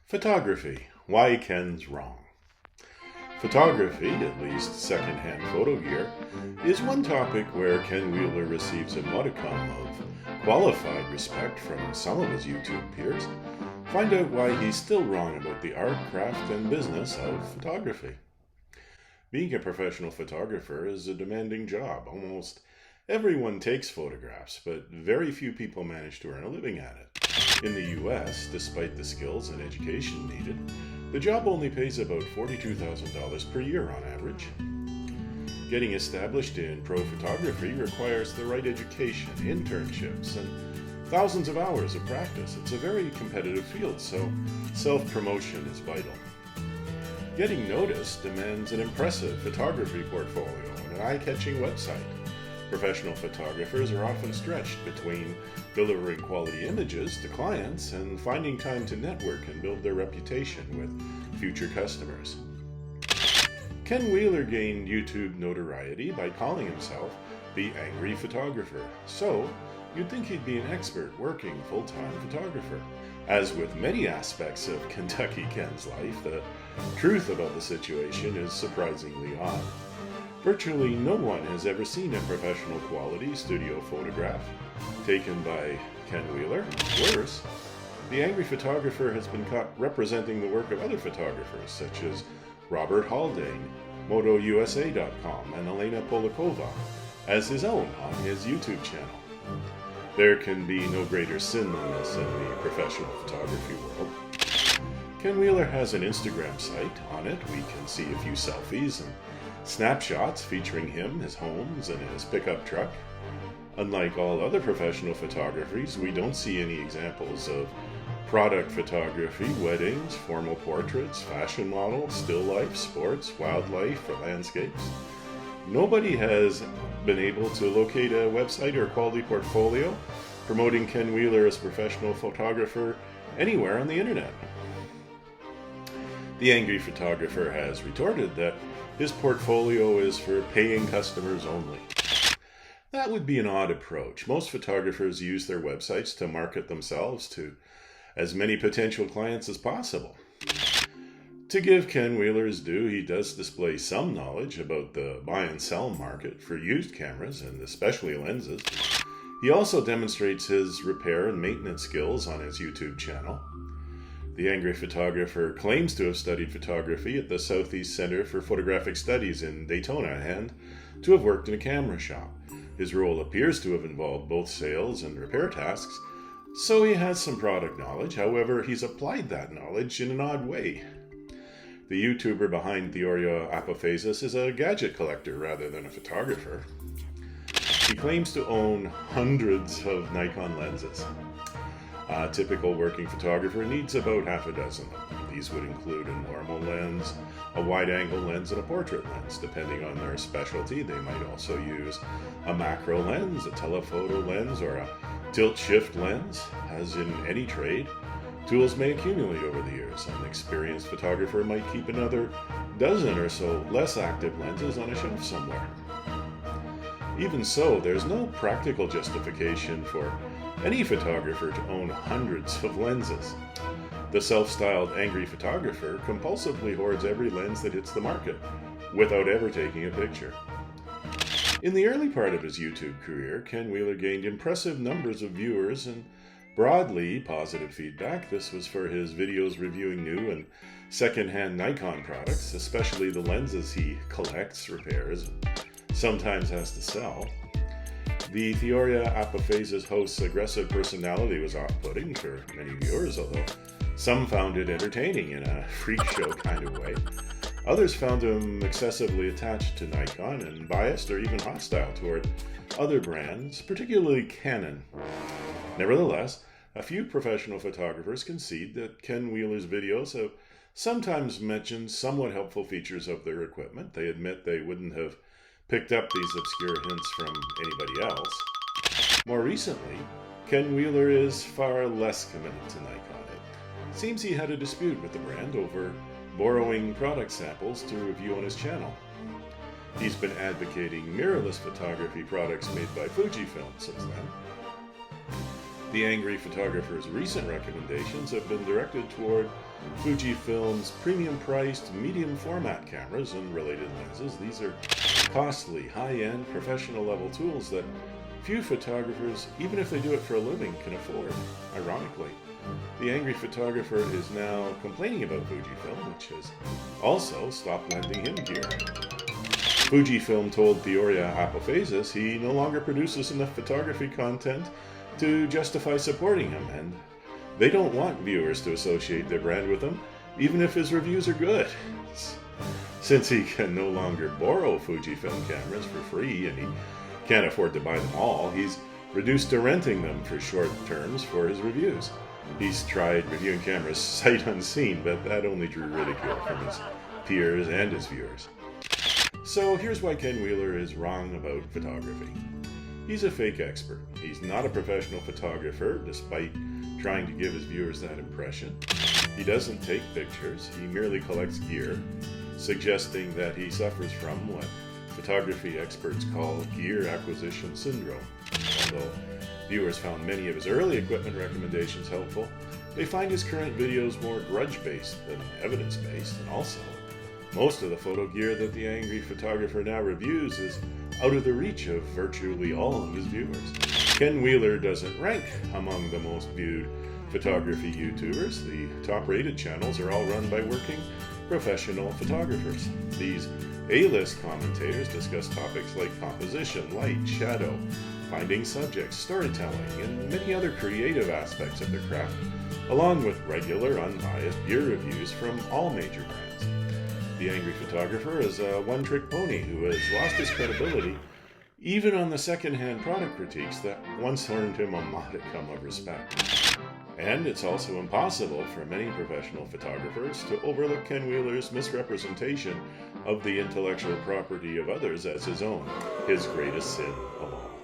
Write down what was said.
Photography. Why Ken's wrong. Photography, at least second-hand photo gear, is one topic where Ken Wheeler receives a modicum of qualified respect from some of his YouTube peers. Find out why he's still wrong about the art, craft, and business of photography. Being a professional photographer is a demanding job. Almost everyone takes photographs, but very few people manage to earn a living at it. In the US, despite the skills and education needed, the job only pays about $42,000 per year on average. Getting established in pro photography requires the right education, internships, and thousands of hours of practice. It's a very competitive field, so self-promotion is vital. Getting noticed demands an impressive photography portfolio and an eye-catching website. Professional photographers are often stretched between delivering quality images to clients and finding time to network and build their reputation with future customers. Ken Wheeler gained YouTube notoriety by calling himself the Angry Photographer, so you'd think he'd be an expert working full-time photographer. As with many aspects of Kentucky Ken's life, the truth about the situation is surprisingly odd. Virtually no one has ever seen a professional quality studio photograph taken by Ken Wheeler. Worse, the Angry Photographer has been caught representing the work of other photographers such as Robert Haldane, MotoUSA.com, and Elena Polikova as his own on his YouTube channel. There can be no greater sin than this in the professional photography world. Ken Wheeler has an Instagram site. On it, we can see a few selfies and snapshots featuring him, his homes, and his pickup truck. Unlike all other professional photographies, we don't see any examples of product photography, weddings, formal portraits, fashion models, still life, sports, wildlife, or landscapes. Nobody has been able to locate a website or quality portfolio promoting Ken Wheeler as a professional photographer anywhere on the internet. The Angry Photographer has retorted that his portfolio is for paying customers only. That would be an odd approach. Most photographers use their websites to market themselves to as many potential clients as possible. To give Ken Wheeler his due, he does display some knowledge about the buy and sell market for used cameras and especially lenses. He also demonstrates his repair and maintenance skills on his YouTube channel. The Angry Photographer claims to have studied photography at the Southeast Center for Photographic Studies in Daytona and to have worked in a camera shop. His role appears to have involved both sales and repair tasks, so he has some product knowledge. However, he's applied that knowledge in an odd way. The YouTuber behind Theoria Apophasis is a gadget collector rather than a photographer. He claims to own hundreds of Nikon lenses. A typical working photographer needs about half a dozen. These would include a normal lens, a wide-angle lens, and a portrait lens. Depending on their specialty, they might also use a macro lens, a telephoto lens, or a tilt-shift lens. As in any trade, tools may accumulate over the years. An experienced photographer might keep another dozen or so less active lenses on a shelf somewhere. Even so, there's no practical justification for any photographer to own hundreds of lenses. The self-styled Angry Photographer compulsively hoards every lens that hits the market without ever taking a picture. In the early part of his YouTube career, Ken Wheeler gained impressive numbers of viewers and broadly positive feedback. This was for his videos reviewing new and second-hand Nikon products, especially the lenses he collects, repairs, and sometimes has to sell. The Theoria Apophasis host's aggressive personality was off-putting for many viewers, although some found it entertaining in a freak show kind of way. Others found him excessively attached to Nikon and biased or even hostile toward other brands, particularly Canon. Nevertheless, a few professional photographers concede that Ken Wheeler's videos have sometimes mentioned somewhat helpful features of their equipment. They admit they wouldn't have picked up these obscure hints from anybody else. More recently, Ken Wheeler is far less committed to Nikon. It seems he had a dispute with the brand over borrowing product samples to review on his channel. He's been advocating mirrorless photography products made by Fujifilm since then. The Angry Photographer's recent recommendations have been directed toward Fujifilm's premium-priced medium-format cameras and related lenses. These are costly, high-end, professional-level tools that few photographers, even if they do it for a living, can afford. Ironically, the Angry Photographer is now complaining about Fujifilm, which has also stopped lending him gear. Fujifilm told Theoria Apophasis he no longer produces enough photography content to justify supporting him, and they don't want viewers to associate their brand with him, even if his reviews are good. Since he can no longer borrow Fujifilm cameras for free and he can't afford to buy them all, he's reduced to renting them for short terms for his reviews. He's tried reviewing cameras sight unseen, but that only drew ridicule from his peers and his viewers. So here's why Ken Wheeler is wrong about photography. He's a fake expert. He's not a professional photographer, despite trying to give his viewers that impression. He doesn't take pictures, he merely collects gear, suggesting that he suffers from what photography experts call gear acquisition syndrome. Although viewers found many of his early equipment recommendations helpful, they find his current videos more grudge-based than evidence-based, and also, most of the photo gear that the Angry Photographer now reviews is out of the reach of virtually all of his viewers. Ken Wheeler doesn't rank among the most viewed photography YouTubers. The top-rated channels are all run by working professional photographers. These A-list commentators discuss topics like composition, light, shadow, finding subjects, storytelling, and many other creative aspects of their craft, along with regular, unbiased gear reviews from all major brands. The Angry Photographer is a one-trick pony who has lost his credibility even on the second-hand product critiques that once earned him a modicum of respect. And it's also impossible for many professional photographers to overlook Ken Wheeler's misrepresentation of the intellectual property of others as his own, his greatest sin of all.